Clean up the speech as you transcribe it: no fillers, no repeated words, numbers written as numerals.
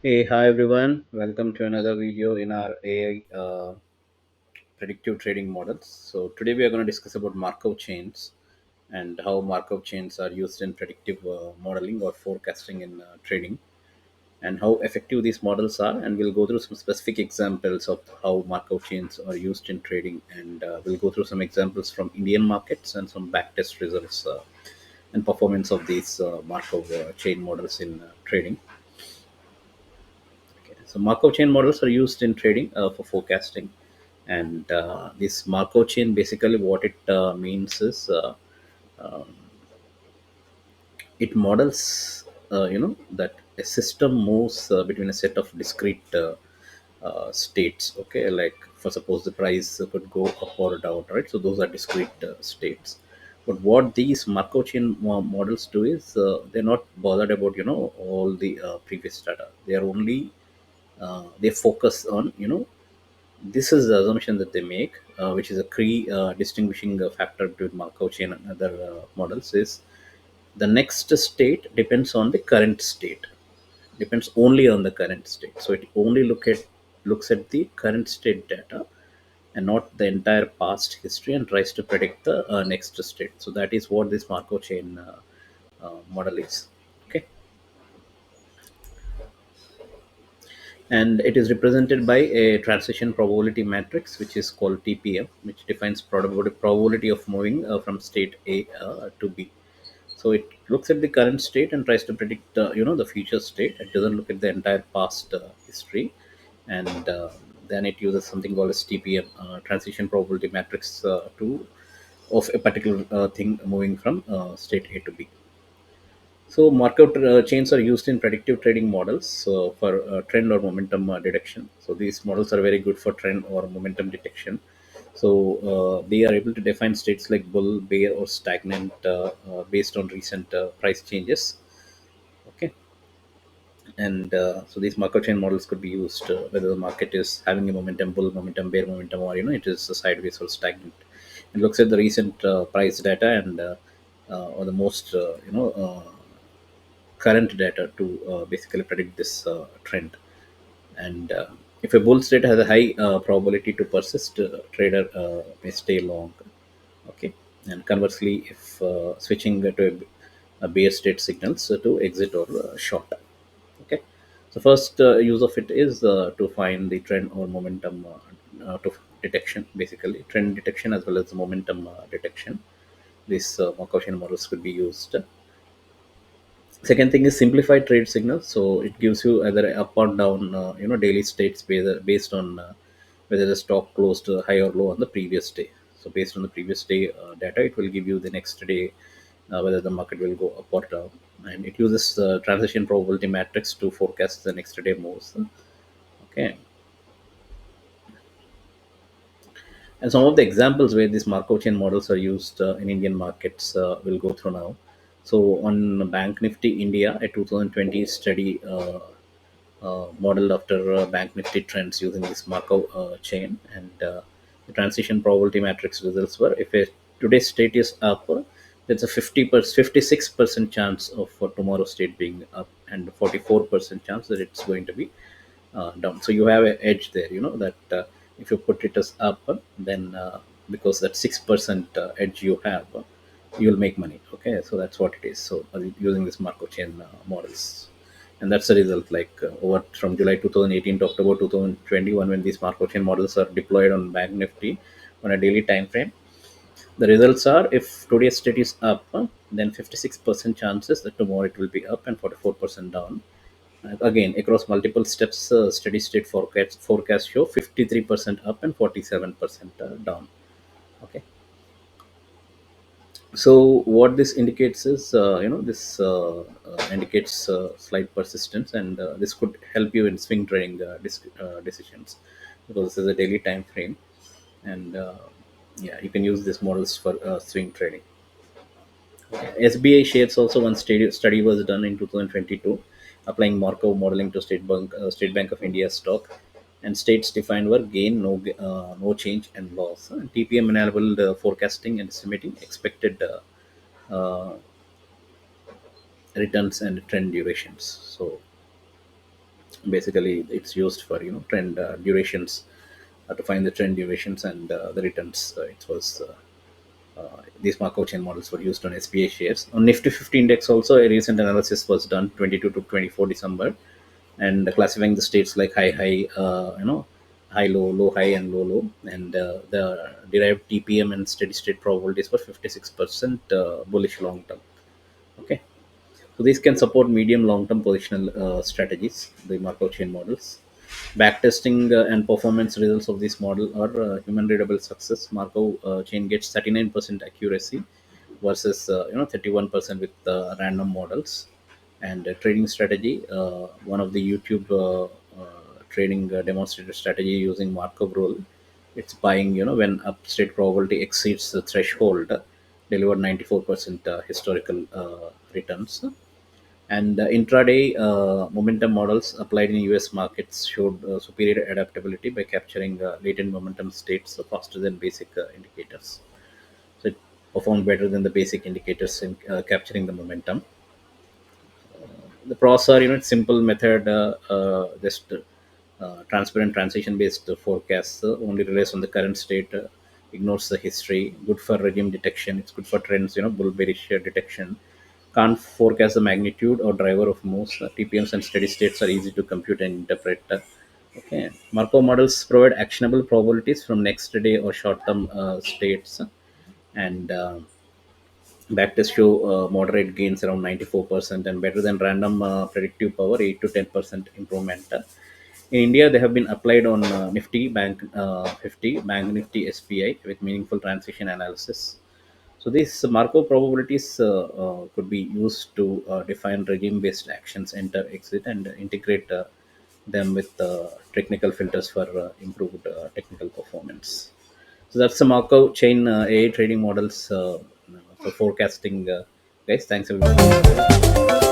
Hey, hi everyone. Welcome to another video in our AI predictive trading models. So today we are going to discuss about Markov chains and how Markov chains are used in predictive modeling or forecasting in trading, and how effective these models are. And we'll go through some specific examples of how Markov chains are used in trading, and we'll go through some examples from Indian markets and some backtest results and performance of these Markov chain models in trading. So Markov chain models are used in trading for forecasting, and this Markov chain basically what it means is it models that a system moves between a set of discrete states. Okay, like for suppose the price could go up or down, right? So those are discrete states. But what these Markov chain models do is they're not bothered about all the previous data. They are only they focus on this is the assumption that they make, which is a key distinguishing factor between Markov chain and other models is the next state depends on the current state, depends only on the current state. So it only looks at the current state data and not the entire past history, and tries to predict the next state. So that is what this Markov chain model is. Okay, and it is represented by a transition probability matrix which is called TPM, which defines probability of moving from state A to B. So it looks at the current state and tries to predict the future state. It doesn't look at the entire past history, and then it uses something called as TPM, transition probability matrix, to of a particular thing moving from state A to B. So Markov chains are used in predictive trading models for trend or momentum detection. So these models are very good for trend or momentum detection. So they are able to define states like bull, bear, or stagnant based on recent price changes. Okay, and so these Markov chain models could be used whether the market is having a momentum bull, momentum bear, momentum, or it is sideways or stagnant. It looks at the recent price data and or the most current data to basically predict this trend. And if a bull state has a high probability to persist, trader may stay long. Okay, and conversely, if switching to a bear state signals to exit or short. Okay, so first use of it is to find the trend or momentum to detection, basically trend detection as well as momentum detection. These Markov models could be used. Second thing is simplified trade signals. So it gives you either up or down, daily states based on whether the stock closed high or low on the previous day. So based on the previous day data, it will give you the next day whether the market will go up or down. And it uses transition probability matrix to forecast the next day moves. Okay, and some of the examples where these Markov chain models are used in Indian markets we'll go through now. So on Bank Nifty India, a 2020 study modeled after Bank Nifty trends using this Markov chain, and the transition probability matrix results were if a today's state is up, there's a 56% chance of tomorrow's state being up, and 44% chance that it's going to be down. So you have an edge there, that if you put it as up, then because that 6% edge you have, you'll make money. Okay, so that's what it is. So using this Markov chain models, and that's the result. Like over from July 2018 to October 2021, when these Markov chain models are deployed on Bank Nifty on a daily time frame, the results are if today's state is up, then 56% chances that tomorrow it will be up and 44% down. Again, across multiple steps, steady state forecast show 53% up and 47% down. Okay, so what this indicates is, this indicates slight persistence, and this could help you in swing trading decisions, because this is a daily time frame, and yeah, you can use these models for swing trading. SBI shares also one study was done in 2022, applying Markov modeling to State Bank of India stock, and states defined were gain, no change, and loss. TPM enabled forecasting and estimating expected returns and trend durations. So Basically, it's used for trend durations, to find the trend durations and the returns. It was These Markov chain models were used on SPA shares. On Nifty 50 index also, a recent analysis was done 22 to 24 December, and classifying the states like high low, low high, and low low, and the derived TPM and steady state probabilities were 56% bullish long term. Okay, so these can support medium long-term positional strategies, the Markov chain models. Backtesting and performance results of this model are human readable success. Markov chain gets 39% accuracy versus 31% with random models. And trading strategy, one of the YouTube trading demonstrated strategy using Markov rule. It's buying when upstate probability exceeds the threshold, delivered 94% historical returns. And intraday momentum models applied in US markets showed superior adaptability by capturing latent momentum states faster than basic indicators. So it performed better than the basic indicators in capturing the momentum. The pros are it's simple method, just transparent transition based forecasts, only relies on the current state, ignores the history, good for regime detection, it's good for trends, bull bearish detection, can't forecast the magnitude or driver of moves. TPMs and steady states are easy to compute and interpret. Okay, Markov models provide actionable probabilities from next day or short term states, and backtest show moderate gains around 94% and better than random predictive power 8 to 10% improvement. In India, they have been applied on Nifty Bank 50, Bank Nifty SPI with meaningful transition analysis. So these Markov probabilities could be used to define regime-based actions, enter, exit, and integrate them with technical filters for improved technical performance. So that's the Markov chain AI trading models for forecasting. Guys, thanks everyone.